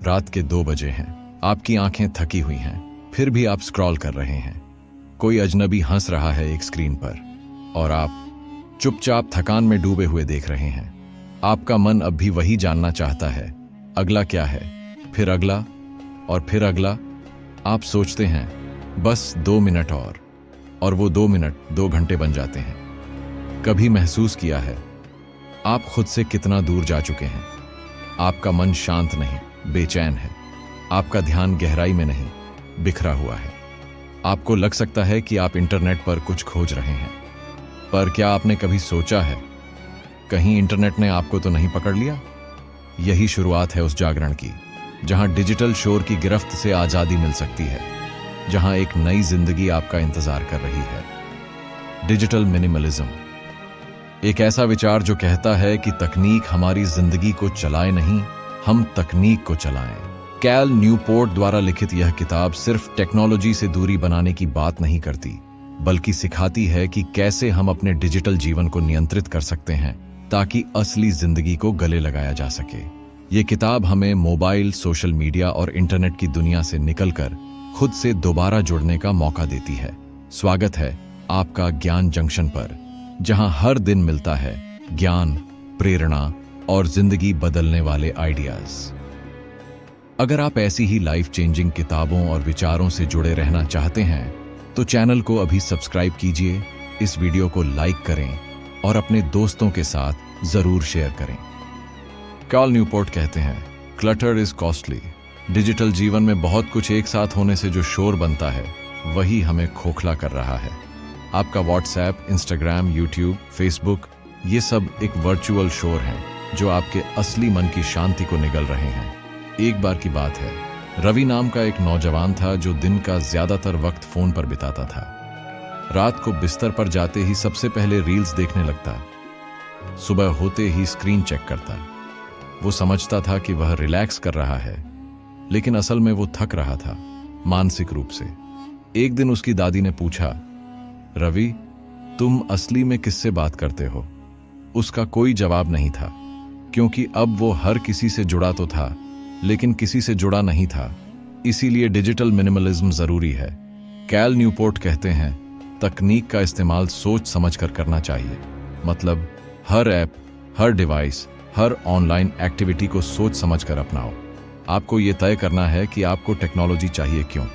रात के 2 बजे हैं। आपकी आंखें थकी हुई हैं, फिर भी आप स्क्रॉल कर रहे हैं। कोई अजनबी हंस रहा है एक स्क्रीन पर और आप चुपचाप थकान में डूबे हुए देख रहे हैं। आपका मन अब भी वही जानना चाहता है, अगला क्या है, फिर अगला और फिर अगला। आप सोचते हैं बस 2 मिनट और वो 2 मिनट 2 घंटे बन जाते हैं। कभी महसूस किया है आप खुद से कितना दूर जा चुके हैं? आपका मन शांत नहीं, बेचैन है। आपका ध्यान गहराई में नहीं, बिखरा हुआ है। आपको लग सकता है कि आप इंटरनेट पर कुछ खोज रहे हैं, पर क्या आपने कभी सोचा है कहीं इंटरनेट ने आपको तो नहीं पकड़ लिया? यही शुरुआत है उस जागरण की, जहां डिजिटल शोर की गिरफ्त से आजादी मिल सकती है, जहां एक नई जिंदगी आपका इंतजार कर रही है। डिजिटल मिनिमलिज्म एक ऐसा विचार जो कहता है कि तकनीक हमारी जिंदगी को चलाए नहीं, हम तकनीक को चलाएं। कैल न्यूपोर्ट द्वारा लिखित यह किताब सिर्फ टेक्नोलॉजी से दूरी बनाने की बात नहीं करती, बल्कि सिखाती है कि कैसे हम अपने डिजिटल जीवन को नियंत्रित कर सकते हैं ताकि असली जिंदगी को गले लगाया जा सके। ये किताब हमें मोबाइल, सोशल मीडिया और इंटरनेट की दुनिया से निकलकर खुद से दोबारा जुड़ने का मौका देती है। स्वागत है आपका ज्ञान जंक्शन पर, जहां हर दिन मिलता है ज्ञान, प्रेरणा और जिंदगी बदलने वाले आइडियाज। अगर आप ऐसी ही लाइफ चेंजिंग किताबों और विचारों से जुड़े रहना चाहते हैं तो चैनल को अभी सब्सक्राइब कीजिए, इस वीडियो को लाइक करें और अपने दोस्तों के साथ जरूर शेयर करें। कैल न्यूपोर्ट कहते हैं, क्लटर इज कॉस्टली। डिजिटल जीवन में बहुत कुछ एक साथ होने से जो शोर बनता है वही हमें खोखला कर रहा है। आपका व्हाट्सएप, इंस्टाग्राम, यूट्यूब, फेसबुक, ये सब एक वर्चुअल शोर हैं जो आपके असली मन की शांति को निगल रहे हैं। एक बार की बात है, रवि नाम का एक नौजवान था जो दिन का ज्यादातर वक्त फोन पर बिताता था। रात को बिस्तर पर जाते ही सबसे पहले रील्स देखने लगता, सुबह होते ही स्क्रीन चेक करता। वो समझता था कि वह रिलैक्स कर रहा है, लेकिन असल में वो थक रहा था, मानसिक रूप से। एक दिन उसकी दादी ने पूछा, रवि, तुम असली में किससे बात करते हो? उसका कोई जवाब नहीं था, क्योंकि अब वो हर किसी से जुड़ा तो था, लेकिन किसी से जुड़ा नहीं था। इसीलिए डिजिटल मिनिमलिज्म जरूरी है। कैल न्यूपोर्ट कहते हैं, तकनीक का इस्तेमाल सोच समझकर करना चाहिए। मतलब हर ऐप, हर डिवाइस, हर ऑनलाइन एक्टिविटी को सोच समझकर अपनाओ। आपको ये तय करना है कि आपको टेक्नोलॉजी चाहिए क्यों?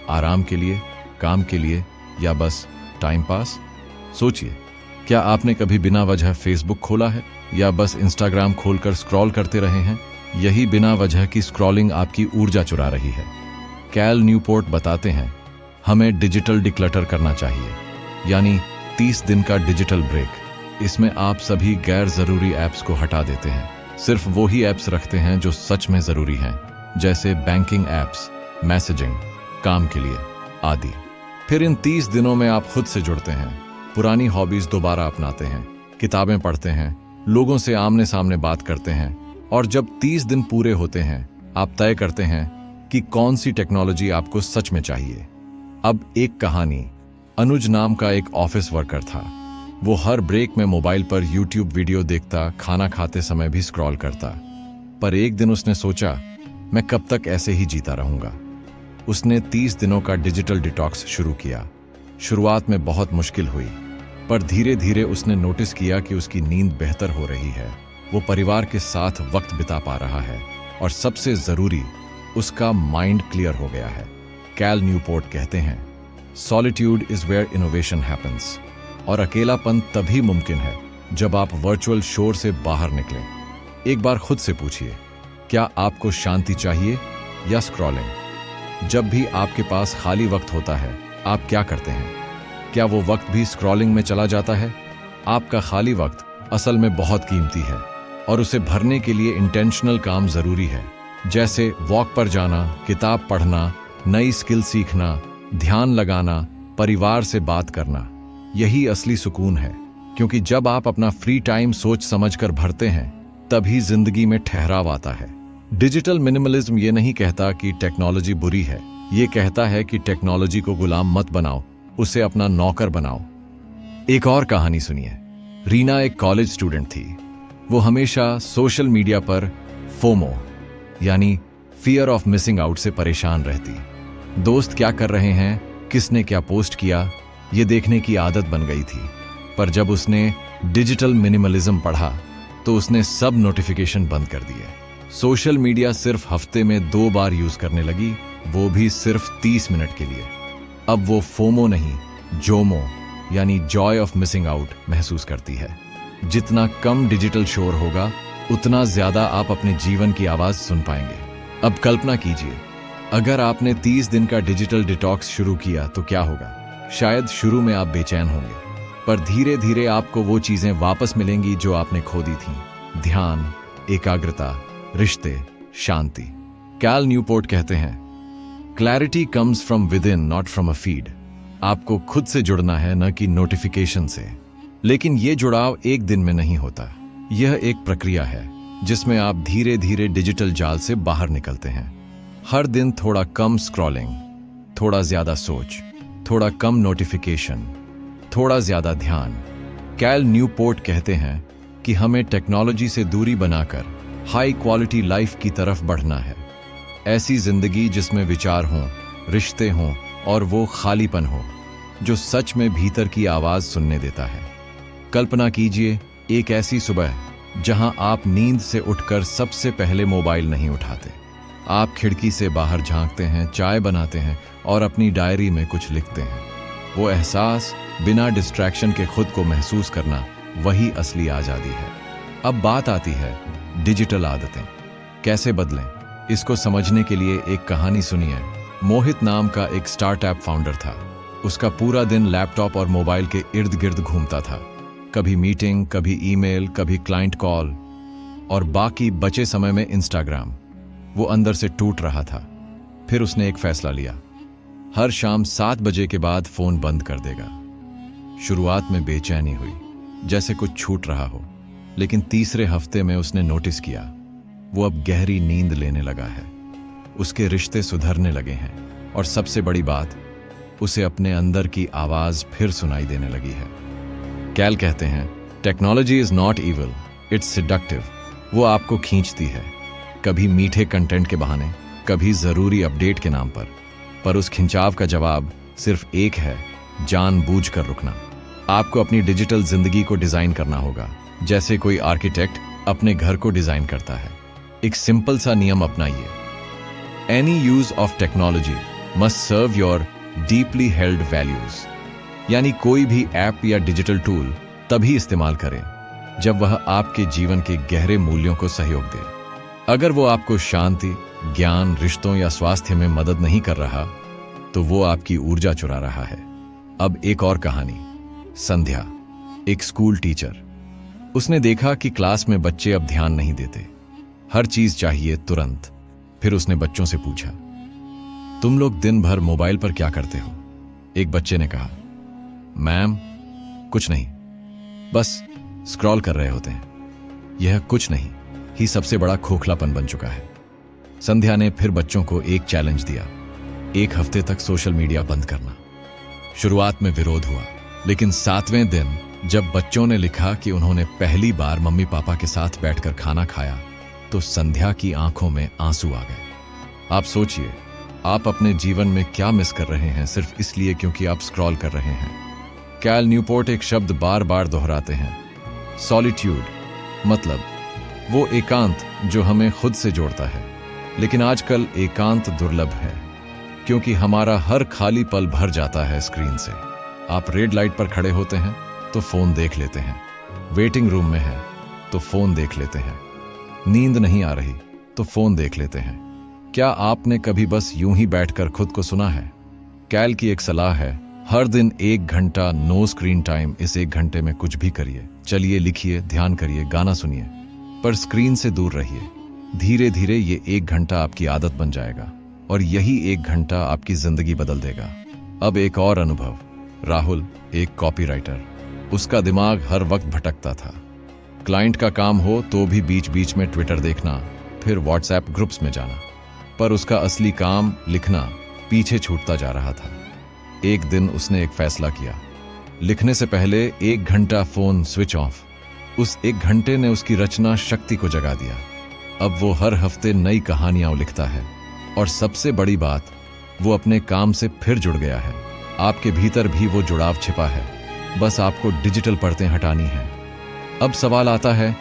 आराम के लिए, काम के लिए, या बस टाइम पास? सोचिए, क्या आपने कभी बिना वजह फेसबुक खोला है या बस इंस्टाग्राम खोलकर स्क्रॉल करते रहे हैं? यही बिना वजह की स्क्रॉलिंग आपकी ऊर्जा चुरा रही है। कैल न्यूपोर्ट बताते हैं, हमें डिजिटल डिक्लटर करना चाहिए, यानी 30 दिन का डिजिटल ब्रेक। इसमें आप सभी गैर जरूरी ऐप्स को हटा देते हैं, सिर्फ वो ही ऐप्स रखते हैं जो सच में जरूरी हैं, जैसे बैंकिंग ऐप्स, मैसेजिंग, काम के लिए आदि। फिर इन 30 दिनों में आप खुद से जुड़ते हैं, पुरानी हॉबीज दोबारा अपनाते हैं, किताबें पढ़ते हैं, लोगों से आमने सामने बात करते हैं, और जब 30 दिन पूरे होते हैं आप तय करते हैं कि कौन सी टेक्नोलॉजी आपको सच में चाहिए। अब एक कहानी। अनुज नाम का एक ऑफिस वर्कर था। वो हर ब्रेक में मोबाइल पर यूट्यूब वीडियो देखता, खाना खाते समय भी स्क्रॉल करता। पर एक दिन उसने सोचा, मैं कब तक ऐसे ही जीता रहूंगा। उसने 30 दिनों का डिजिटल डिटॉक्स शुरू किया। शुरुआत में बहुत मुश्किल हुई, पर धीरे धीरे उसने नोटिस किया कि उसकी नींद बेहतर हो रही है, वो परिवार के साथ वक्त बिता पा रहा है, और सबसे जरूरी, उसका माइंड क्लियर हो गया है। कैल न्यूपोर्ट कहते हैं, solitude is where innovation happens. और अकेलापन तभी मुमकिन है जब आप वर्चुअल शोर से बाहर निकलें। एक बार खुद से पूछिए, क्या आपको शांति चाहिए या स्क्रॉलिंग? जब भी आपके पास खाली वक्त होता है आप क्या करते हैं? क्या वो वक्त भी स्क्रॉलिंग में चला जाता है? आपका खाली वक्त असल में बहुत कीमती है और उसे भरने के लिए इंटेंशनल काम जरूरी है, जैसे वॉक पर जाना, किताब पढ़ना, नई स्किल सीखना, ध्यान लगाना, परिवार से बात करना। यही असली सुकून है, क्योंकि जब आप अपना फ्री टाइम सोच समझकर भरते हैं तभी जिंदगी में ठहराव आता है। डिजिटल मिनिमलिज्म ये नहीं कहता कि टेक्नोलॉजी बुरी है, ये कहता है कि टेक्नोलॉजी को गुलाम मत बनाओ, उसे अपना नौकर बनाओ। एक और कहानी सुनिए। रीना एक कॉलेज स्टूडेंट थी। वो हमेशा सोशल मीडिया पर फोमो यानी फियर ऑफ मिसिंग आउट से परेशान रहती। दोस्त क्या कर रहे हैं, किसने क्या पोस्ट किया, ये देखने की आदत बन गई थी। पर जब उसने डिजिटल मिनिमलिज्म पढ़ा तो उसने सब नोटिफिकेशन बंद कर दिए। सोशल मीडिया सिर्फ हफ्ते में 2 बार यूज करने लगी, वो भी सिर्फ 30 मिनट के लिए। अब वो फोमो नहीं, जोमो यानी जॉय ऑफ मिसिंग आउट महसूस करती है। जितना कम डिजिटल शोर होगा उतना ज्यादा आप अपने जीवन की आवाज सुन पाएंगे। अब कल्पना कीजिए, अगर आपने 30 दिन का डिजिटल डिटॉक्स शुरू किया तो क्या होगा। शायद शुरू में आप बेचैन होंगे, पर धीरे धीरे आपको वो चीजें वापस मिलेंगी जो आपने खो दी थी। ध्यान, एकाग्रता, रिश्ते, शांति। कैल न्यूपोर्ट कहते हैं, clarity comes from with in, not from a feed. आपको खुद से जुड़ना है, न कि नोटिफिकेशन से। लेकिन यह जुड़ाव एक दिन में नहीं होता। यह एक प्रक्रिया है जिसमें आप धीरे धीरे डिजिटल जाल से बाहर निकलते हैं। हर दिन थोड़ा कम स्क्रॉलिंग, थोड़ा ज्यादा सोच, थोड़ा कम नोटिफिकेशन, थोड़ा ज्यादा ध्यान। कैल न्यूपोर्ट कहते हैं कि हमें टेक्नोलॉजी से दूरी बनाकर हाई क्वालिटी लाइफ की तरफ बढ़ना है। ऐसी जिंदगी जिसमें विचार हों, रिश्ते हों और वो खालीपन हो जो सच में भीतर की आवाज सुनने देता है। कल्पना कीजिए एक ऐसी सुबह जहां आप नींद से उठकर सबसे पहले मोबाइल नहीं उठाते। आप खिड़की से बाहर झांकते हैं, चाय बनाते हैं और अपनी डायरी में कुछ लिखते हैं। वो एहसास, बिना डिस्ट्रैक्शन के खुद को महसूस करना, वही असली आजादी है। अब बात आती है डिजिटल आदतें कैसे बदलें। इसको समझने के लिए एक कहानी सुनिए। मोहित नाम का एक स्टार्टअप फाउंडर था। उसका पूरा दिन लैपटॉप और मोबाइल के इर्द गिर्द घूमता था। कभी मीटिंग, कभी ईमेल, कभी क्लाइंट कॉल और बाकी बचे समय में इंस्टाग्राम। वो अंदर से टूट रहा था। फिर उसने एक फैसला लिया, हर शाम 7 बजे के बाद फोन बंद कर देगा। शुरुआत में बेचैनी हुई, जैसे कुछ छूट रहा हो, लेकिन तीसरे हफ्ते में उसने नोटिस किया वो अब गहरी नींद लेने लगा है। उसके रिश्ते सुधरने लगे हैं और सबसे बड़ी बात, उसे अपने अंदर की आवाज फिर सुनाई देने लगी है। कैल कहते हैं, technology is not evil, it's seductive. वो आपको खींचती है, कभी मीठे कंटेंट के बहाने, कभी जरूरी अपडेट के नाम पर उस खिंचाव का जवाब सिर्फ एक है, जानबूझकर रुकना। आपको अपनी डिजिटल जिंदगी को डिजाइन करना होगा जैसे कोई आर्किटेक्ट अपने घर को डिजाइन करता है। एक सिंपल सा नियम अपनाइए, any use of technology must serve your deeply held values. यानी कोई भी ऐप या डिजिटल टूल तभी इस्तेमाल करें जब वह आपके जीवन के गहरे मूल्यों को सहयोग दे। अगर वो आपको शांति, ज्ञान, रिश्तों या स्वास्थ्य में मदद नहीं कर रहा तो वो आपकी ऊर्जा चुरा रहा है। अब एक और कहानी। संध्या, एक स्कूल टीचर। उसने देखा कि क्लास में बच्चे अब ध्यान नहीं देते, हर चीज चाहिए तुरंत। फिर उसने बच्चों से पूछा, तुम लोग दिन भर मोबाइल पर क्या करते हो? एक बच्चे ने कहा, मैम कुछ नहीं, बस स्क्रॉल कर रहे होते हैं। यह कुछ नहीं ही सबसे बड़ा खोखलापन बन चुका है। संध्या ने फिर बच्चों को एक चैलेंज दिया, 1 हफ्ते तक सोशल मीडिया बंद करना। शुरुआत में विरोध हुआ, लेकिन 7वें दिन जब बच्चों ने लिखा कि उन्होंने पहली बार मम्मी पापा के साथ बैठकर खाना खाया तो संध्या की आंखों में आंसू आ गए। आप सोचिए, आप अपने जीवन में क्या मिस कर रहे हैं सिर्फ इसलिए क्योंकि आप स्क्रॉल कर रहे हैं। कैल न्यूपोर्ट एक शब्द बार बार दोहराते हैं, सॉलिट्यूड, मतलब वो एकांत जो हमें खुद से जोड़ता है। लेकिन आजकल एकांत दुर्लभ है क्योंकि हमारा हर खाली पल भर जाता है स्क्रीन से। आप रेड लाइट पर खड़े होते हैं तो फोन देख लेते हैं, वेटिंग रूम में है तो फोन देख लेते हैं, नींद नहीं आ रही तो फोन देख लेते हैं। क्या आपने कभी बस यूं ही बैठकर खुद को सुना है? कैल की एक सलाह है, हर दिन 1 घंटा नो स्क्रीन टाइम। इस 1 घंटे में कुछ भी करिए, चलिए, लिखिए, ध्यान करिए, गाना सुनिए, पर स्क्रीन से दूर रहिए। धीरे धीरे ये 1 घंटा आपकी आदत बन जाएगा और यही 1 घंटा आपकी जिंदगी बदल देगा। अब एक और अनुभव। राहुल, एक कॉपीराइटर, उसका दिमाग हर वक्त भटकता था। क्लाइंट का काम हो तो भी बीच बीच में ट्विटर देखना, फिर व्हाट्सएप ग्रुप्स में जाना, पर उसका असली काम, लिखना, पीछे छूटता जा रहा था। एक दिन उसने एक फैसला किया, लिखने से पहले 1 घंटा फोन स्विच ऑफ। उस 1 घंटे ने उसकी रचना शक्ति को जगा दिया। अब वो हर हफ्ते नई कहानियां लिखता है, और सबसे बड़ी बात, वो अपने काम से फिर जुड़ गया है। आपके भीतर भी वो जुड़ाव छिपा है, बस आपको डिजिटल परतें हटानी हैं। अब सवाल आता है,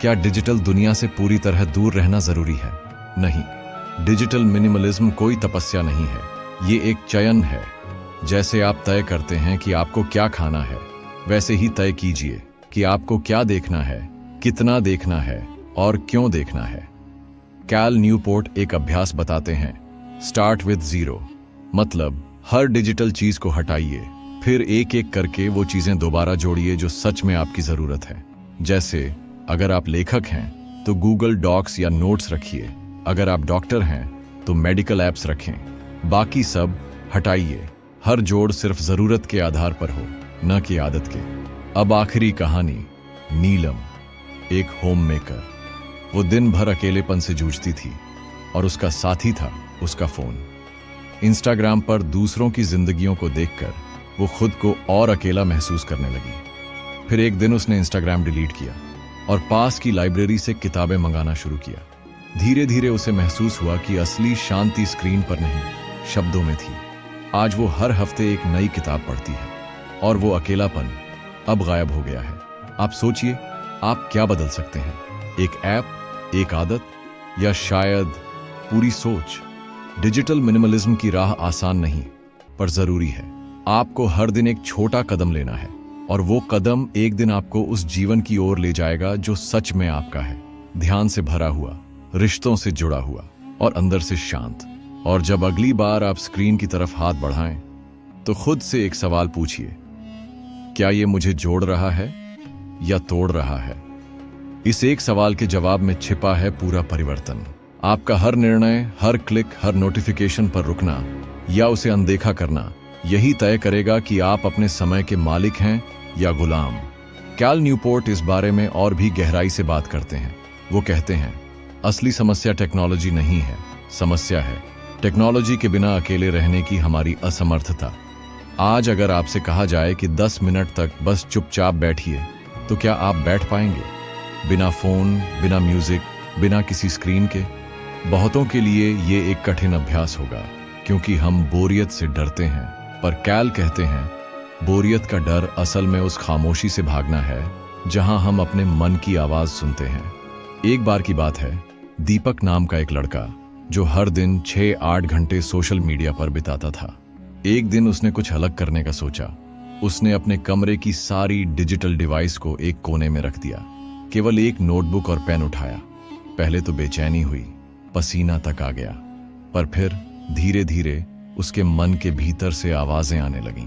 क्या डिजिटल दुनिया से पूरी तरह दूर रहना जरूरी है? नहीं, डिजिटल मिनिमलिज्म कोई तपस्या नहीं है, ये एक चयन है। जैसे आप तय करते हैं कि आपको क्या खाना है, वैसे ही तय कीजिए कि आपको क्या देखना है, कितना देखना है और क्यों देखना है। कैल न्यूपोर्ट एक अभ्यास बताते हैं, स्टार्ट विद 0, मतलब हर डिजिटल चीज को हटाइए, फिर एक एक करके वो चीजें दोबारा जोड़िए जो सच में आपकी जरूरत है। जैसे अगर आप लेखक हैं तो गूगल डॉक्स या नोट्स रखिए, अगर आप डॉक्टर हैं तो मेडिकल ऐप्स रखें, बाकी सब हटाइए। हर जोड़ सिर्फ जरूरत के आधार पर हो, न कि आदत के। अब आखिरी कहानी, नीलम, एक होम मेकर। वो दिन भर अकेलेपन से जूझती थी और उसका साथी था उसका फोन। इंस्टाग्राम पर दूसरों की जिंदगियों को देखकर वो खुद को और अकेला महसूस करने लगी। फिर एक दिन उसने इंस्टाग्राम डिलीट किया और पास की लाइब्रेरी से किताबें मंगाना शुरू किया। धीरे धीरे उसे महसूस हुआ कि असली शांति स्क्रीन पर नहीं, शब्दों में थी। आज वो हर हफ्ते एक नई किताब पढ़ती है और वो अकेलापन अब गायब हो गया है। आप सोचिए, आप क्या बदल सकते हैं? एक ऐप, एक आदत, या शायद पूरी सोच? डिजिटल मिनिमलिज्म की राह आसान नहीं, पर जरूरी है। आपको हर दिन एक छोटा कदम लेना है और वो कदम एक दिन आपको उस जीवन की ओर ले जाएगा जो सच में आपका है, ध्यान से भरा हुआ, रिश्तों से जुड़ा हुआ और अंदर से शांत। और जब अगली बार आप स्क्रीन की तरफ हाथ बढ़ाएं तो खुद से एक सवाल पूछिए, क्या ये मुझे जोड़ रहा है या तोड़ रहा है? इस एक सवाल के जवाब में छिपा है पूरा परिवर्तन। आपका हर निर्णय, हर क्लिक, हर नोटिफिकेशन पर रुकना या उसे अनदेखा करना, यही तय करेगा कि आप अपने समय के मालिक हैं या गुलाम। कैल न्यूपोर्ट इस बारे में और भी गहराई से बात करते हैं। वो कहते हैं, असली समस्या टेक्नोलॉजी नहीं है, समस्या है टेक्नोलॉजी के बिना अकेले रहने की हमारी असमर्थता। आज अगर आपसे कहा जाए कि 10 मिनट तक बस चुपचाप बैठिए, तो क्या आप बैठ पाएंगे? बिना फोन, बिना म्यूजिक, बिना किसी स्क्रीन के? बहुतों के लिए ये एक कठिन अभ्यास होगा, क्योंकि हम बोरियत से डरते हैं। पर कैल कहते हैं, बोरियत का डर असल में उस खामोशी से भागना है जहां हम अपने मन की आवाज सुनते हैं। एक बार की बात है, दीपक नाम का एक लड़का जो हर दिन 6-8 घंटे सोशल मीडिया पर बिताता था। एक दिन उसने कुछ अलग करने का सोचा। उसने अपने कमरे की सारी डिजिटल डिवाइस को एक कोने में रख दिया, केवल एक नोटबुक और पेन उठाया। पहले तो बेचैनी हुई, पसीना तक आ गया, पर फिर धीरे धीरे उसके मन के भीतर से आवाजें आने लगीं।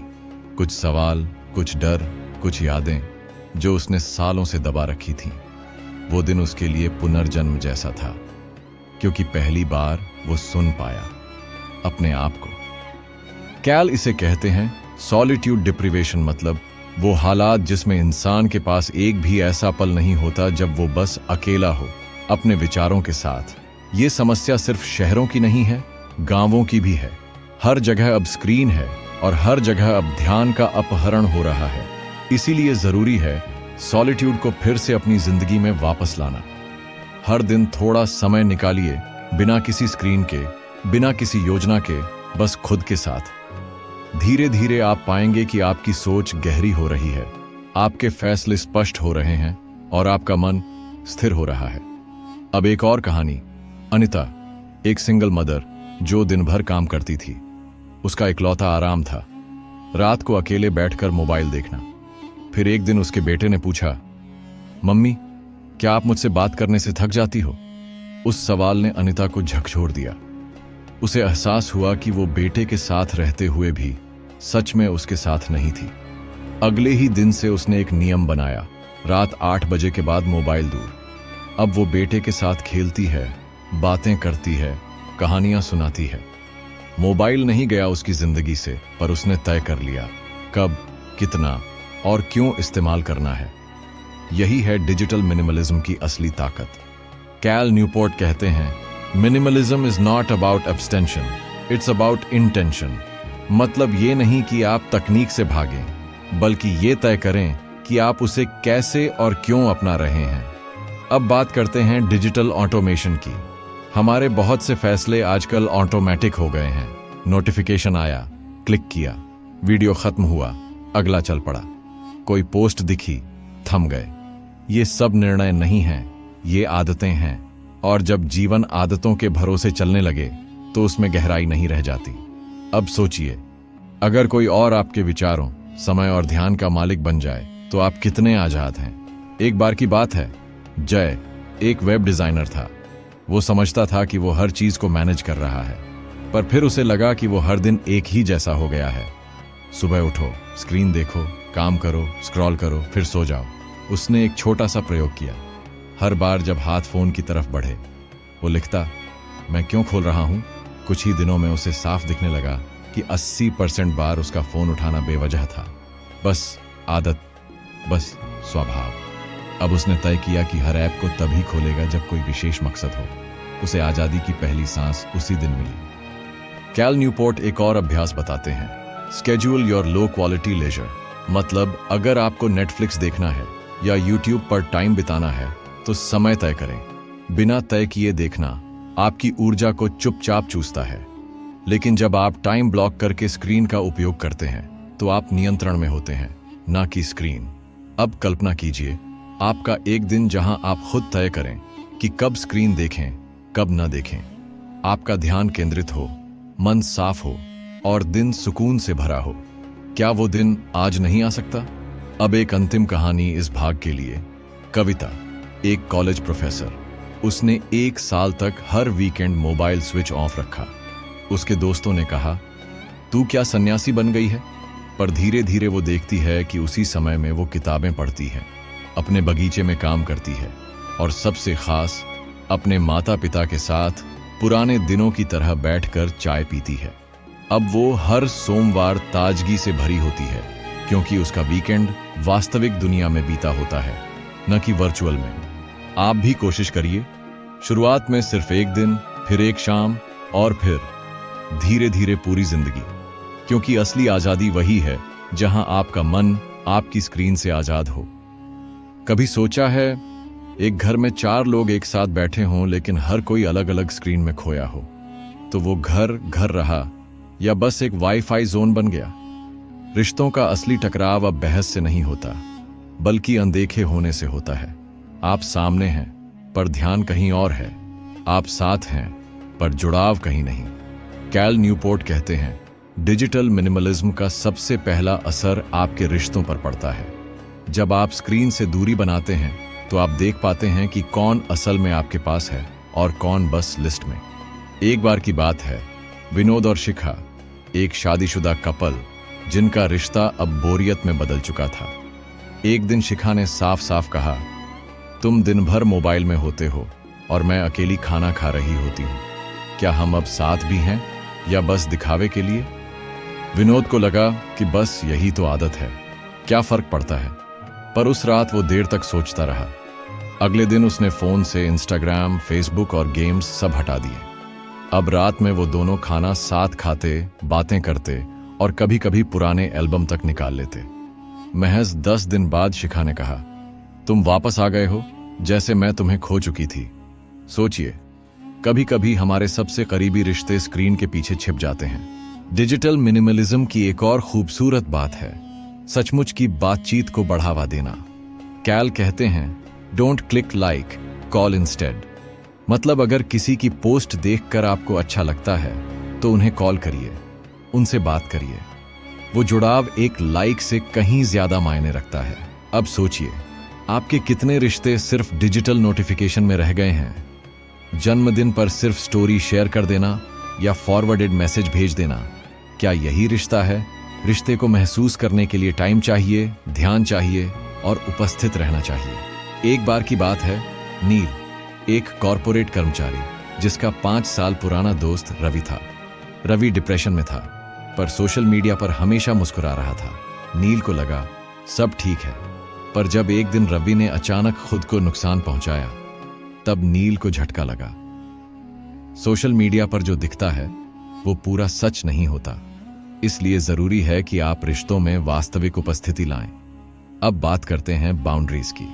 कुछ सवाल, कुछ डर, कुछ यादें जो उसने सालों से दबा रखी थीं। वो दिन उसके लिए पुनर्जन्म जैसा था, क्योंकि पहली बार वो सुन पाया अपने आप को। कैल इसे कहते हैं सॉलिट्यूड डिप्रिवेशन, मतलब वो हालात जिसमें इंसान के पास एक भी ऐसा पल नहीं होता जब वो बस अकेला हो अपने विचारों के साथ। ये समस्या सिर्फ शहरों की नहीं है, गांवों की भी है। हर जगह अब स्क्रीन है और हर जगह अब ध्यान का अपहरण हो रहा है। इसीलिए जरूरी है सॉलिट्यूड को फिर से अपनी जिंदगी में वापस लाना। हर दिन थोड़ा समय निकालिए, बिना किसी स्क्रीन के, बिना किसी योजना के, बस खुद के साथ। धीरे धीरे आप पाएंगे कि आपकी सोच गहरी हो रही है, आपके फैसले स्पष्ट हो रहे हैं और आपका मन स्थिर हो रहा है। अब एक और कहानी, अनिता, एक सिंगल मदर जो दिन भर काम करती थी। उसका इकलौता आराम था रात को अकेले बैठकर मोबाइल देखना। फिर एक दिन उसके बेटे ने पूछा, मम्मी, क्या आप मुझसे बात करने से थक जाती हो? उस सवाल ने अनिता को झकझोर दिया। उसे एहसास हुआ कि वो बेटे के साथ रहते हुए भी सच में उसके साथ नहीं थी। अगले ही दिन से उसने एक नियम बनाया, रात 8 बजे के बाद मोबाइल दूर। अब वो बेटे के साथ खेलती है, बातें करती है, कहानियां सुनाती है। मोबाइल नहीं गया उसकी जिंदगी से, पर उसने तय कर लिया कब, कितना और क्यों इस्तेमाल करना है। यही है डिजिटल मिनिमलिज्म की असली ताकत। कैल न्यूपोर्ट कहते हैं, minimalism is not about abstention, it's about intention. मतलब ये नहीं कि आप तकनीक से भागें, बल्कि ये तय करें कि आप उसे कैसे और क्यों अपना रहे हैं। अब बात करते हैं डिजिटल ऑटोमेशन की। हमारे बहुत से फैसले आजकल ऑटोमेटिक हो गए हैं। नोटिफिकेशन आया, क्लिक किया, वीडियो खत्म हुआ, अगला चल पड़ा। कोई पोस्ट दिखी, थम गए। ये सब निर्णय नहीं हैं, ये आदतें हैं। और जब जीवन आदतों के भरोसे चलने लगे तो उसमें गहराई नहीं रह जाती। अब सोचिए, अगर कोई और आपके विचारों, समय और ध्यान का मालिक बन जाए तो आप कितने आजाद हैं। एक बार की बात है, जय एक वेब डिजाइनर था। वो समझता था कि वो हर चीज को मैनेज कर रहा है, पर फिर उसे लगा कि वो हर दिन एक ही जैसा हो गया है। सुबह उठो, स्क्रीन देखो, काम करो, स्क्रॉल करो, फिर सो जाओ। उसने एक छोटा सा प्रयोग किया। हर बार जब हाथ फोन की तरफ बढ़े, वो लिखता, मैं क्यों खोल रहा हूं। कुछ ही दिनों में उसे साफ दिखने लगा कि 80% बार उसका फोन उठाना बेवजह था। बस आदत, बस स्वभाव। अब उसने तय किया कि हर ऐप को तभी खोलेगा जब कोई विशेष मकसद हो। उसे आजादी की पहली सांस उसी दिन मिली। कैल न्यूपोर्ट एक और अभ्यास बताते हैं, schedule your low quality leisure. मतलब अगर आपको नेटफ्लिक्स देखना है या यूट्यूब पर टाइम बिताना है तो समय तय करें। बिना तय किए देखना आपकी ऊर्जा को चुपचाप चूसता है। लेकिन जब आप टाइम ब्लॉक करके स्क्रीन का उपयोग करते हैं तो आप नियंत्रण में होते हैं, ना कि स्क्रीन। अब कल्पना कीजिए आपका एक दिन जहां आप खुद तय करें कि कब स्क्रीन देखें, कब न देखें। आपका ध्यान केंद्रित हो, मन साफ हो और दिन सुकून से भरा हो। क्या वो दिन आज नहीं आ सकता? अब एक अंतिम कहानी इस भाग के लिए। कविता, एक कॉलेज प्रोफेसर। उसने 1 साल तक हर वीकेंड मोबाइल स्विच ऑफ रखा। उसके दोस्तों ने कहा, तू क्या सन्यासी बन गई है? पर धीरे धीरे वो देखती है कि उसी समय में वो किताबें पढ़ती है, अपने बगीचे में काम करती है और सबसे खास अपने माता पिता के साथ पुराने दिनों की तरह बैठकर चाय पीती है। अब वो हर सोमवार ताजगी से भरी होती है, क्योंकि उसका वीकेंड वास्तविक दुनिया में बीता होता है, न कि वर्चुअल में। आप भी कोशिश करिए। शुरुआत में सिर्फ एक दिन, फिर एक शाम और फिर धीरे धीरे पूरी जिंदगी। क्योंकि असली आजादी वही है जहां आपका मन आपकी स्क्रीन से आजाद हो। कभी सोचा है, एक घर में 4 लोग एक साथ बैठे हों लेकिन हर कोई अलग अलग स्क्रीन में खोया हो, तो वो घर घर रहा या बस एक वाईफाई जोन बन गया? रिश्तों का असली टकराव अब बहस से नहीं होता, बल्कि अनदेखे होने से होता है। आप सामने हैं पर ध्यान कहीं और है। आप साथ हैं पर जुड़ाव कहीं नहीं। कैल न्यूपोर्ट कहते हैं, डिजिटल मिनिमलिज्म का सबसे पहला असर आपके रिश्तों पर पड़ता है। जब आप स्क्रीन से दूरी बनाते हैं तो आप देख पाते हैं कि कौन असल में आपके पास है और कौन बस लिस्ट में। एक बार की बात है, विनोद और शिखा, एक शादीशुदा कपल जिनका रिश्ता अब बोरियत में बदल चुका था। एक दिन शिखा ने साफ साफ कहा, तुम दिन भर मोबाइल में होते हो और मैं अकेली खाना खा रही होती हूँ। क्या हम अब साथ भी हैं या बस दिखावे के लिए? विनोद को लगा कि बस यही तो आदत है, क्या फर्क पड़ता है। पर उस रात वो देर तक सोचता रहा। अगले दिन उसने फोन से इंस्टाग्राम, फेसबुक और गेम्स सब हटा दिए। अब रात में वो दोनों खाना साथ खाते, बातें करते और कभी कभी पुराने एल्बम तक निकाल लेते। महज 10 दिन बाद शिखा ने कहा, तुम वापस आ गए हो, जैसे मैं तुम्हें खो चुकी थी। सोचिए, कभी कभी हमारे सबसे करीबी रिश्ते स्क्रीन के पीछे छिप जाते हैं। डिजिटल मिनिमलिज्म की एक और खूबसूरत बात है सचमुच की बातचीत को बढ़ावा देना। कैल कहते हैं, don't click like, call instead. मतलब अगर किसी की पोस्ट देखकर आपको अच्छा लगता है तो उन्हें कॉल करिए, उनसे बात करिए। वो जुड़ाव एक लाइक से कहीं ज्यादा मायने रखता है। अब सोचिए, आपके कितने रिश्ते सिर्फ डिजिटल नोटिफिकेशन में रह गए हैं? जन्मदिन पर सिर्फ स्टोरी शेयर कर देना या फॉरवर्डेड मैसेज भेज देना, क्या यही रिश्ता है? रिश्ते को महसूस करने के लिए टाइम चाहिए, ध्यान चाहिए और उपस्थित रहना चाहिए। एक बार की बात है, नील, एक कॉरपोरेट कर्मचारी जिसका 5 साल पुराना दोस्त रवि था। रवि डिप्रेशन में था, पर सोशल मीडिया पर हमेशा मुस्कुरा रहा था। नील को लगा सब ठीक है, पर जब एक दिन रवि ने अचानक खुद को नुकसान पहुंचाया, तब नील को झटका लगा। सोशल मीडिया पर जो दिखता है वो पूरा सच नहीं होता। इसलिए जरूरी है कि आप रिश्तों में वास्तविक उपस्थिति लाएं। अब बात करते हैं बाउंड्रीज की।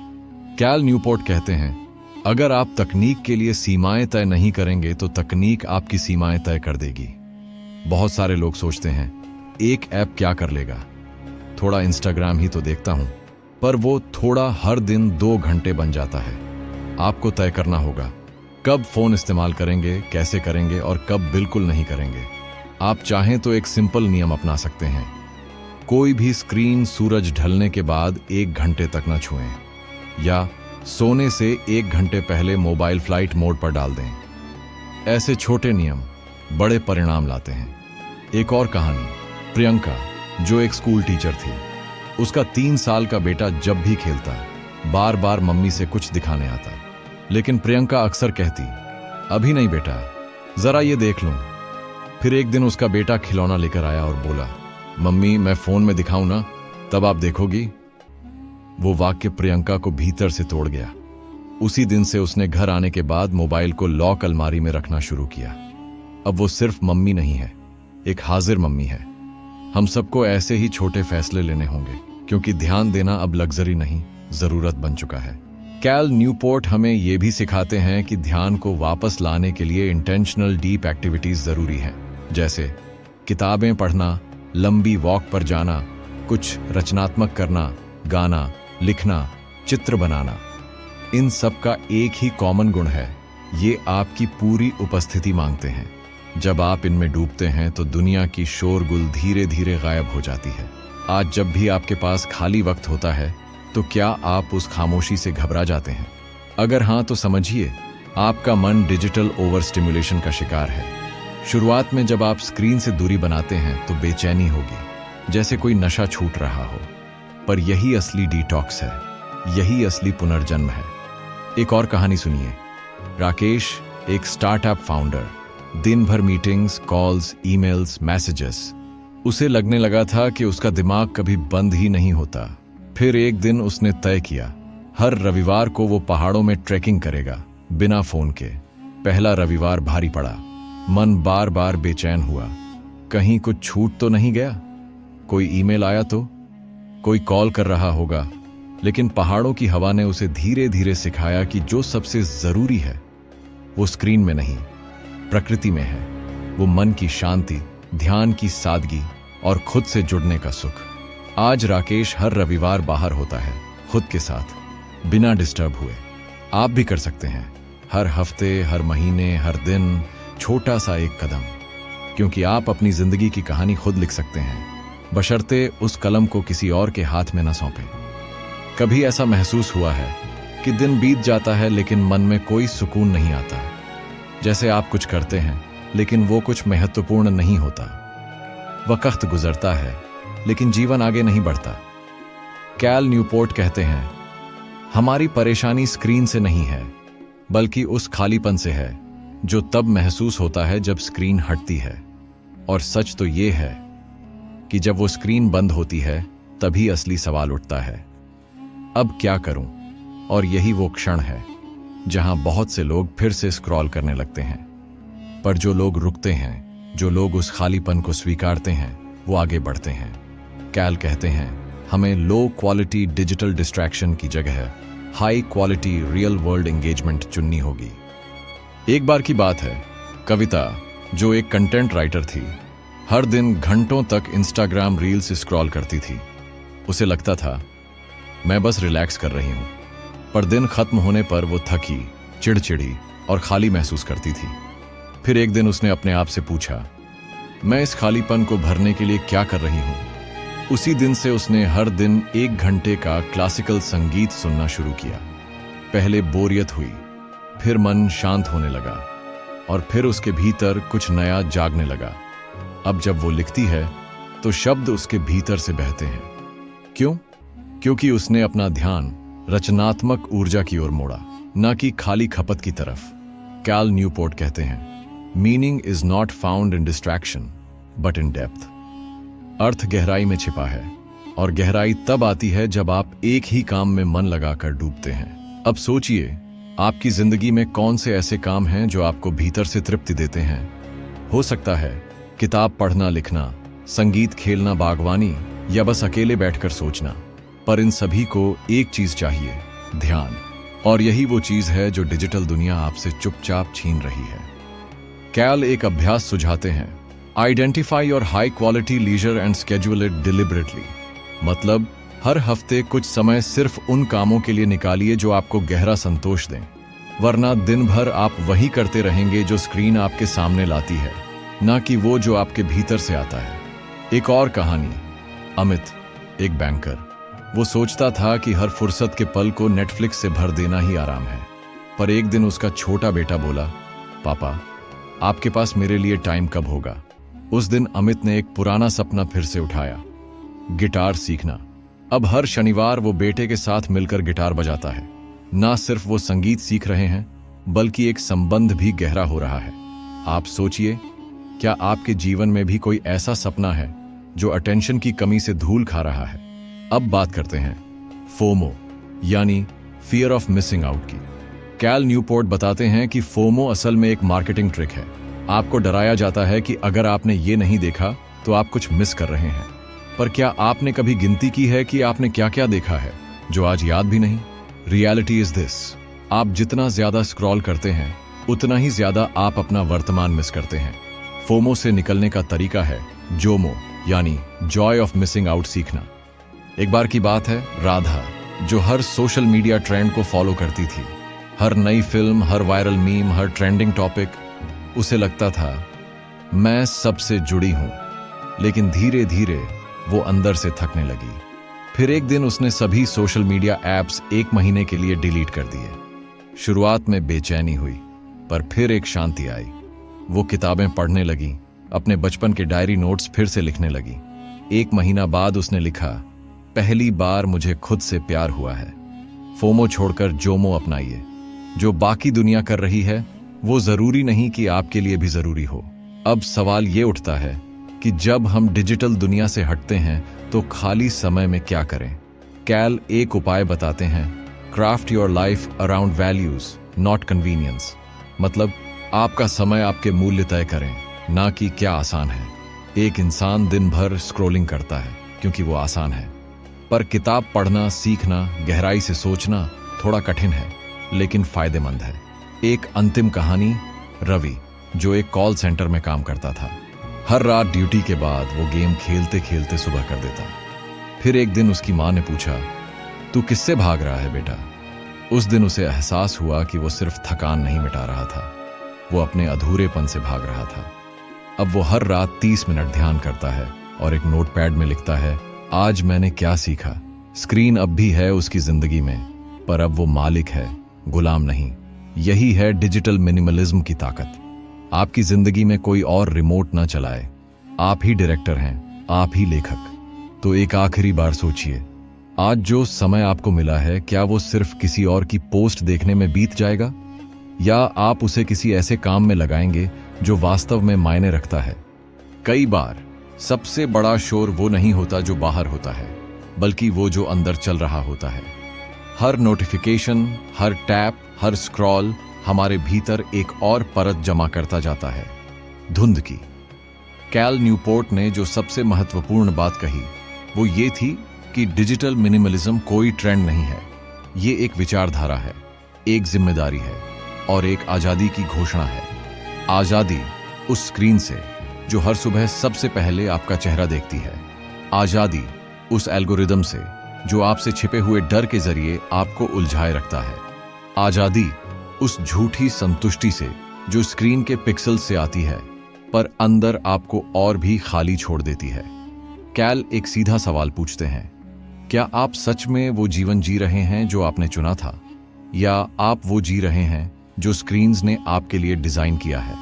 कैल न्यूपोर्ट कहते हैं, अगर आप तकनीक के लिए सीमाएं तय नहीं करेंगे तो तकनीक आपकी सीमाएं तय कर देगी। बहुत सारे लोग सोचते हैं एक ऐप क्या कर लेगा, थोड़ा इंस्टाग्राम ही तो देखता हूं, पर वो थोड़ा हर दिन 2 घंटे बन जाता है। आपको तय करना होगा कब फोन इस्तेमाल करेंगे, कैसे करेंगे और कब बिल्कुल नहीं करेंगे। आप चाहें तो एक सिंपल नियम अपना सकते हैं, कोई भी स्क्रीन सूरज ढलने के बाद 1 घंटे तक न छुएं, या सोने से 1 घंटे पहले मोबाइल फ्लाइट मोड पर डाल दें। ऐसे छोटे नियम बड़े परिणाम लाते हैं। एक और कहानी, प्रियंका जो एक स्कूल टीचर थी, उसका 3 साल का बेटा जब भी खेलता बार बार मम्मी से कुछ दिखाने आता, लेकिन प्रियंका अक्सर कहती अभी नहीं बेटा, जरा ये देख लूं। फिर एक दिन उसका बेटा खिलौना लेकर आया और बोला मम्मी मैं फोन में दिखाऊं ना, तब आप देखोगी। वो वाक्य प्रियंका को भीतर से तोड़ गया। उसी दिन से उसने घर आने के बाद मोबाइल को लॉक अलमारी में रखना शुरू किया। अब वो सिर्फ मम्मी नहीं है, एक हाजिर मम्मी है। हम सबको ऐसे ही छोटे फैसले लेने होंगे, क्योंकि ध्यान देना अब लग्जरी नहीं, जरूरत बन चुका है। कैल न्यूपोर्ट हमें यह भी सिखाते हैं कि ध्यान को वापस लाने के लिए इंटेंशनल डीप एक्टिविटीज जरूरी हैं, जैसे किताबें पढ़ना, लंबी वॉक पर जाना, कुछ रचनात्मक करना, गाना, लिखना, चित्र बनाना। इन सब का एक ही कॉमन गुण है, ये आपकी पूरी उपस्थिति मांगते हैं। जब आप इनमें डूबते हैं तो दुनिया की शोरगुल धीरे धीरे गायब हो जाती है। आज जब भी आपके पास खाली वक्त होता है तो क्या आप उस खामोशी से घबरा जाते हैं? अगर हाँ तो समझिए आपका मन डिजिटल ओवर स्टिमुलेशन का शिकार है। शुरुआत में जब आप स्क्रीन से दूरी बनाते हैं तो बेचैनी होगी, जैसे कोई नशा छूट रहा हो, पर यही असली डिटॉक्स है, यही असली पुनर्जन्म है। एक और कहानी सुनिए। राकेश एक स्टार्टअप फाउंडर, दिन भर मीटिंग्स, कॉल्स, ईमेल्स, मैसेजेस। उसे लगने लगा था कि उसका दिमाग कभी बंद ही नहीं होता। फिर एक दिन उसने तय किया हर रविवार को वो पहाड़ों में ट्रैकिंग करेगा, बिना फोन के। पहला रविवार भारी पड़ा, मन बार बार बेचैन हुआ। कहीं कुछ छूट तो नहीं गया, कोई ईमेल आया तो, कोई कॉल कर रहा होगा। लेकिन पहाड़ों की हवा ने उसे धीरे धीरे सिखाया कि जो सबसे जरूरी है वो स्क्रीन में नहीं, प्रकृति में है। वो मन की शांति, ध्यान की सादगी और खुद से जुड़ने का सुख। आज राकेश हर रविवार बाहर होता है, खुद के साथ, बिना डिस्टर्ब हुए। आप भी कर सकते हैं, हर हफ्ते, हर महीने, हर दिन, छोटा सा एक कदम। क्योंकि आप अपनी जिंदगी की कहानी खुद लिख सकते हैं, बशर्ते उस कलम को किसी और के हाथ में न सौंपें। कभी ऐसा महसूस हुआ है कि दिन बीत जाता है लेकिन मन में कोई सुकून नहीं आता, जैसे आप कुछ करते हैं लेकिन वो कुछ महत्वपूर्ण नहीं होता। वक्त गुजरता है लेकिन जीवन आगे नहीं बढ़ता। कैल न्यूपोर्ट कहते हैं हमारी परेशानी स्क्रीन से नहीं है, बल्कि उस खालीपन से है जो तब महसूस होता है जब स्क्रीन हटती है। और सच तो ये है कि जब वो स्क्रीन बंद होती है तभी असली सवाल उठता है, अब क्या करूं? और यही वो क्षण है जहां बहुत से लोग फिर से स्क्रॉल करने लगते हैं। पर जो लोग रुकते हैं, जो लोग उस खालीपन को स्वीकारते हैं, वो आगे बढ़ते हैं। कैल कहते हैं हमें लो क्वालिटी डिजिटल डिस्ट्रैक्शन की जगह high quality real world engagement चुननी होगी। एक बार की बात है, कविता जो एक कंटेंट राइटर थी, हर दिन घंटों तक इंस्टाग्राम रील्स स्क्रॉल करती थी। उसे लगता था मैं बस रिलैक्स कर रही हूं, पर दिन खत्म होने पर वो थकी, चिड़चिड़ी और खाली महसूस करती थी। फिर एक दिन उसने अपने आप से पूछा, मैं इस खालीपन को भरने के लिए क्या कर रही हूं? उसी दिन से उसने हर दिन 1 घंटे का क्लासिकल संगीत सुनना शुरू किया। पहले बोरियत हुई, फिर मन शांत होने लगा और फिर उसके भीतर कुछ नया जागने लगा। अब जब वो लिखती है तो शब्द उसके भीतर से बहते हैं। क्यों? क्योंकि उसने अपना ध्यान रचनात्मक ऊर्जा की ओर मोड़ा, न कि खाली खपत की तरफ। कैल न्यूपोर्ट कहते हैं meaning is not found in distraction but in depth. अर्थ गहराई में छिपा है और गहराई तब आती है जब आप एक ही काम में मन लगाकर डूबते हैं। अब सोचिए आपकी जिंदगी में कौन से ऐसे काम हैं जो आपको भीतर से तृप्ति देते हैं। हो सकता है किताब पढ़ना, लिखना, संगीत खेलना, बागवानी या बस अकेले बैठकर सोचना। पर इन सभी को एक चीज चाहिए, ध्यान। और यही वो चीज है जो डिजिटल दुनिया आपसे चुपचाप छीन रही है। कैल एक अभ्यास सुझाते हैं, identify your high quality leisure and schedule it deliberately. मतलब हर हफ्ते कुछ समय सिर्फ उन कामों के लिए निकालिए जो आपको गहरा संतोष दें, वरना दिन भर आप वही करते रहेंगे जो स्क्रीन आपके सामने लाती है, ना कि वो जो आपके भीतर से आता है। एक और कहानी, अमित, एक बैंकर, वो सोचता था कि हर फुर्सत के पल को नेटफ्लिक्स से भर देना ही आराम है। पर एक दिन उसका छोटा बेटा बोला, पापा आपके पास मेरे लिए टाइम कब होगा? उस दिन अमित ने एक पुराना सपना फिर से उठाया, गिटार सीखना। अब हर शनिवार वो बेटे के साथ मिलकर गिटार बजाता है। ना सिर्फ वो संगीत सीख रहे हैं, बल्कि एक संबंध भी गहरा हो रहा है। आप सोचिए, क्या आपके जीवन में भी कोई ऐसा सपना है जो अटेंशन की कमी से धूल खा रहा है? अब बात करते हैं फोमो, यानी फियर ऑफ मिसिंग आउट की। कैल न्यूपोर्ट बताते हैं कि फोमो असल में एक मार्केटिंग ट्रिक है। आपको डराया जाता है कि अगर आपने ये नहीं देखा तो आप कुछ मिस कर रहे हैं। पर क्या आपने कभी गिनती की है कि आपने क्या क्या देखा है जो आज याद भी नहीं? रियलिटी इज दिस, आप जितना ज्यादा स्क्रॉल करते हैं उतना ही ज्यादा आप अपना वर्तमान मिस करते हैं। फोमो से निकलने का तरीका है जोमो, यानी जॉय ऑफ मिसिंग आउट सीखना। एक बार की बात है, राधा, जो हर सोशल मीडिया ट्रेंड को फॉलो करती थी, हर नई फिल्म, हर वायरल मीम, हर ट्रेंडिंग टॉपिक, उसे लगता था मैं सबसे जुड़ी हूं। लेकिन धीरे धीरे वो अंदर से थकने लगी। फिर एक दिन उसने सभी सोशल मीडिया ऐप्स 1 महीने के लिए डिलीट कर दिए। शुरुआत में बेचैनी हुई, पर फिर एक शांति आई। वो किताबें पढ़ने लगी, अपने बचपन के डायरी नोट्स फिर से लिखने लगी। 1 महीना बाद उसने लिखा, पहली बार मुझे खुद से प्यार हुआ है। फोमो छोड़कर जोमो अपनाइए। जो बाकी दुनिया कर रही है वो जरूरी नहीं कि आपके लिए भी जरूरी हो। अब सवाल ये उठता है कि जब हम डिजिटल दुनिया से हटते हैं तो खाली समय में क्या करें? कैल एक उपाय बताते हैं, craft your life around values not convenience. मतलब आपका समय आपके मूल्य तय करें, ना कि क्या आसान है। एक इंसान दिन भर स्क्रॉलिंग करता है क्योंकि वो आसान है, पर किताब पढ़ना, सीखना, गहराई से सोचना थोड़ा कठिन है लेकिन फायदेमंद है। एक अंतिम कहानी, रवि, जो एक कॉल सेंटर में काम करता था। हर रात ड्यूटी के बाद वो गेम खेलते खेलते सुबह कर देता। फिर एक दिन उसकी माँ ने पूछा, तू किससे भाग रहा है बेटा? उस दिन उसे एहसास हुआ कि वो सिर्फ थकान नहीं मिटा रहा था, वो अपने अधूरेपन से भाग रहा था। अब वो हर रात 30 मिनट ध्यान करता है और एक नोटपैड में लिखता है, आज मैंने क्या सीखा। स्क्रीन अब भी है उसकी जिंदगी में, पर अब वो मालिक है, गुलाम नहीं। यही है डिजिटल मिनिमलिज्म की ताकत। आपकी जिंदगी में कोई और रिमोट ना चलाए, आप ही डायरेक्टर हैं, आप ही लेखक। तो एक आखिरी बार सोचिए, आज जो समय आपको मिला है, क्या वो सिर्फ किसी और की पोस्ट देखने में बीत जाएगा, या आप उसे किसी ऐसे काम में लगाएंगे जो वास्तव में मायने रखता है? कई बार सबसे बड़ा शोर वो नहीं होता जो बाहर होता है, बल्कि वो जो अंदर चल रहा होता है। हर नोटिफिकेशन, हर टैप, हर स्क्रॉल हमारे भीतर एक और परत जमा करता जाता है, धुंध की। कैल न्यूपोर्ट ने जो सबसे महत्वपूर्ण बात कही वो ये थी कि डिजिटल मिनिमलिज्म कोई ट्रेंड नहीं है, ये एक विचारधारा है, एक जिम्मेदारी है और एक आजादी की घोषणा है। आजादी उस स्क्रीन से जो हर सुबह सबसे पहले आपका चेहरा देखती है। आजादी उस एल्गोरिदम से जो आपसे छिपे हुए डर के जरिए आपको उलझाए रखता है। आजादी उस झूठी संतुष्टि से जो स्क्रीन के पिक्सल से आती है पर अंदर आपको और भी खाली छोड़ देती है। कैल एक सीधा सवाल पूछते हैं, क्या आप सच में वो जीवन जी रहे हैं जो आपने चुना था, या आप वो जी रहे हैं जो स्क्रीन्स ने आपके लिए डिजाइन किया है?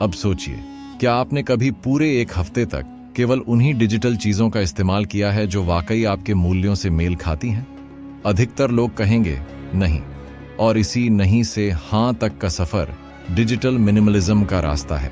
अब सोचिए, क्या आपने कभी पूरे 1 हफ्ते तक केवल उन्हीं डिजिटल चीजों का इस्तेमाल किया है जो वाकई आपके मूल्यों से मेल खाती हैं? अधिकतर लोग कहेंगे नहीं, और इसी नहीं से हां तक का सफर डिजिटल मिनिमलिज्म का रास्ता है।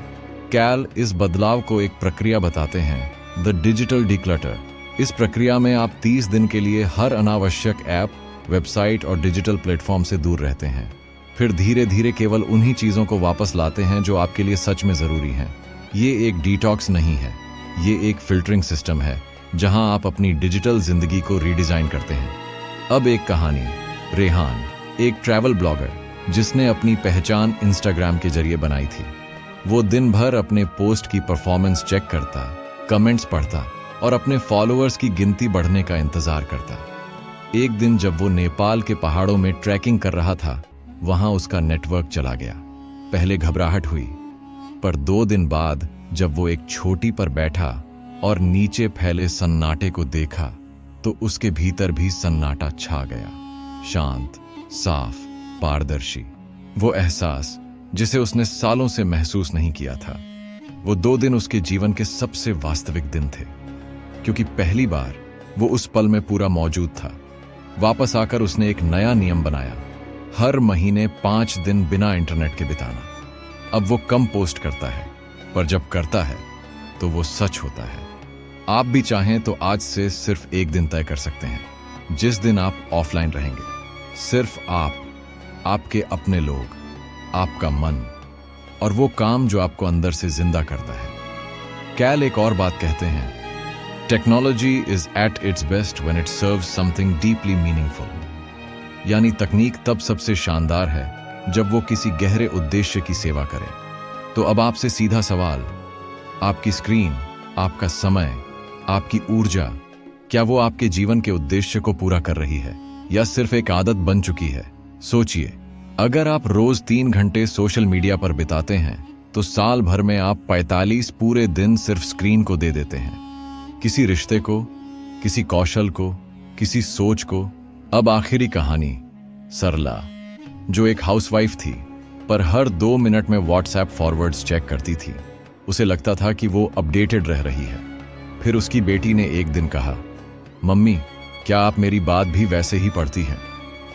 कैल इस बदलाव को एक प्रक्रिया बताते हैं, द डिजिटल डिक्लटर। इस प्रक्रिया में आप 30 दिन के लिए हर अनावश्यक ऐप, वेबसाइट और डिजिटल प्लेटफॉर्म से दूर रहते हैं। फिर धीरे धीरे केवल उन्हीं चीजों को वापस लाते हैं जो आपके लिए सच में जरूरी हैं। ये एक डिटॉक्स नहीं है, ये एक फिल्टरिंग सिस्टम है जहां आप अपनी डिजिटल जिंदगी को रीडिजाइन करते हैं। अब एक कहानी, रेहान, एक ट्रैवल ब्लॉगर जिसने अपनी पहचान इंस्टाग्राम के जरिए बनाई थी। वो दिन भर अपने पोस्ट की परफॉर्मेंस चेक करता, कमेंट्स पढ़ता और अपने फॉलोअर्स की गिनती बढ़ने का इंतजार करता। एक दिन जब वो नेपाल के पहाड़ों में ट्रैकिंग कर रहा था, वहां उसका नेटवर्क चला गया। पहले घबराहट हुई, पर 2 दिन बाद जब वो एक चोटी पर बैठा और नीचे फैले सन्नाटे को देखा, तो उसके भीतर भी सन्नाटा छा गया। शांत, साफ, पारदर्शी। वो एहसास जिसे उसने सालों से महसूस नहीं किया था। वो 2 दिन उसके जीवन के सबसे वास्तविक दिन थे, क्योंकि पहली बार वो उस पल में पूरा मौजूद था। वापस आकर उसने एक नया नियम बनाया, हर महीने 5 दिन बिना इंटरनेट के बिताना। अब वो कम पोस्ट करता है, पर जब करता है तो वो सच होता है। आप भी चाहें तो आज से सिर्फ एक दिन तय कर सकते हैं, जिस दिन आप ऑफलाइन रहेंगे। सिर्फ आप, आपके अपने लोग, आपका मन और वो काम जो आपको अंदर से जिंदा करता है। कैल एक और बात कहते हैं, technology is at its best when it serves something deeply meaningful. यानी तकनीक तब सबसे शानदार है जब वो किसी गहरे उद्देश्य की सेवा करे। तो अब आपसे सीधा सवाल, आपकी स्क्रीन, आपका समय, आपकी ऊर्जा, क्या वो आपके जीवन के उद्देश्य को पूरा कर रही है या सिर्फ एक आदत बन चुकी है? सोचिए, अगर आप रोज 3 घंटे सोशल मीडिया पर बिताते हैं तो साल भर में आप 45 पूरे दिन सिर्फ स्क्रीन को दे देते हैं। किसी रिश्ते को, किसी कौशल को, किसी सोच को। अब आखिरी कहानी, सरला, जो एक हाउसवाइफ थी पर हर 2 मिनट में व्हाट्सएप फॉरवर्ड्स चेक करती थी। उसे लगता था कि वो अपडेटेड रह रही है। फिर उसकी बेटी ने एक दिन कहा, मम्मी, क्या आप मेरी बात भी वैसे ही पढ़ती हैं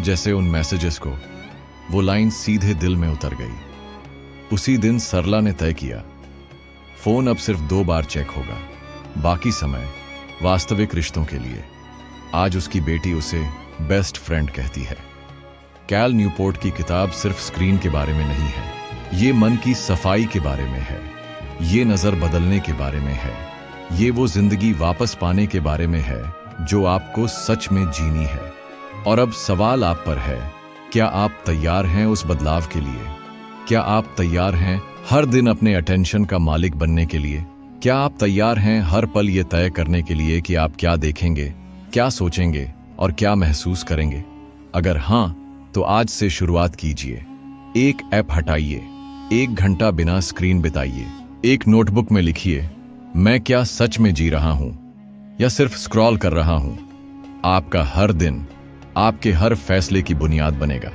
जैसे उन मैसेजेस को? वो लाइन सीधे दिल में उतर गई। उसी दिन सरला ने तय किया, फोन अब सिर्फ 2 बार चेक होगा, बाकी समय वास्तविक रिश्तों के लिए। आज उसकी बेटी उसे बेस्ट फ्रेंड कहती है। कैल न्यूपोर्ट की किताब सिर्फ स्क्रीन के बारे में नहीं है, ये मन की सफाई के बारे में है, ये नजर बदलने के बारे में है, ये वो जिंदगी वापस पाने के बारे में है जो आपको सच में जीनी है। और अब सवाल आप पर है, क्या आप तैयार हैं उस बदलाव के लिए? क्या आप तैयार हैं हर दिन अपने अटेंशन का मालिक बनने के लिए? क्या आप तैयार हैं हर पल ये तय करने के लिए कि आप क्या देखेंगे, क्या सोचेंगे और क्या महसूस करेंगे? अगर हां, तो आज से शुरुआत कीजिए। एक ऐप हटाइए, 1 घंटा बिना स्क्रीन बिताइए। एक नोटबुक में लिखिए, मैं क्या सच में जी रहा हूं या सिर्फ स्क्रॉल कर रहा हूं। आपका हर दिन आपके हर फैसले की बुनियाद बनेगा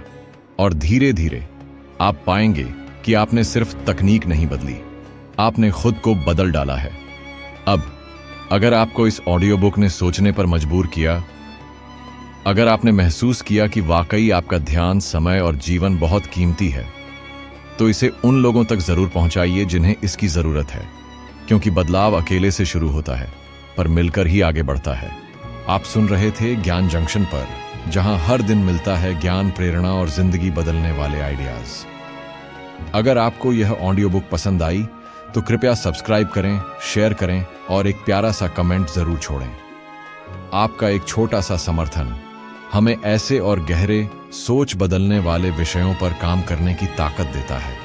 और धीरे धीरे आप पाएंगे कि आपने सिर्फ तकनीक नहीं बदली, आपने खुद को बदल डाला है। अब अगर आपको इस ऑडियो बुक ने सोचने पर मजबूर किया, अगर आपने महसूस किया कि वाकई आपका ध्यान, समय और जीवन बहुत कीमती है, तो इसे उन लोगों तक जरूर पहुंचाइए जिन्हें इसकी जरूरत है, क्योंकि बदलाव अकेले से शुरू होता है पर मिलकर ही आगे बढ़ता है। आप सुन रहे थे ज्ञान जंक्शन पर, जहां हर दिन मिलता है ज्ञान, प्रेरणा और जिंदगी बदलने वाले आइडियाज। अगर आपको यह ऑडियो बुक पसंद आई तो कृपया सब्सक्राइब करें, शेयर करें और एक प्यारा सा कमेंट जरूर छोड़ें। आपका एक छोटा सा समर्थन हमें ऐसे और गहरे, सोच बदलने वाले विषयों पर काम करने की ताकत देता है।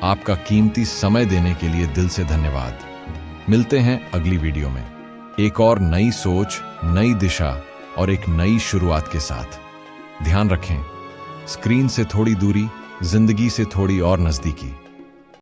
आपका कीमती समय देने के लिए दिल से धन्यवाद। मिलते हैं अगली वीडियो में एक और नई सोच, नई दिशा और एक नई शुरुआत के साथ। ध्यान रखें, स्क्रीन से थोड़ी दूरी, जिंदगी से थोड़ी और नजदीकी।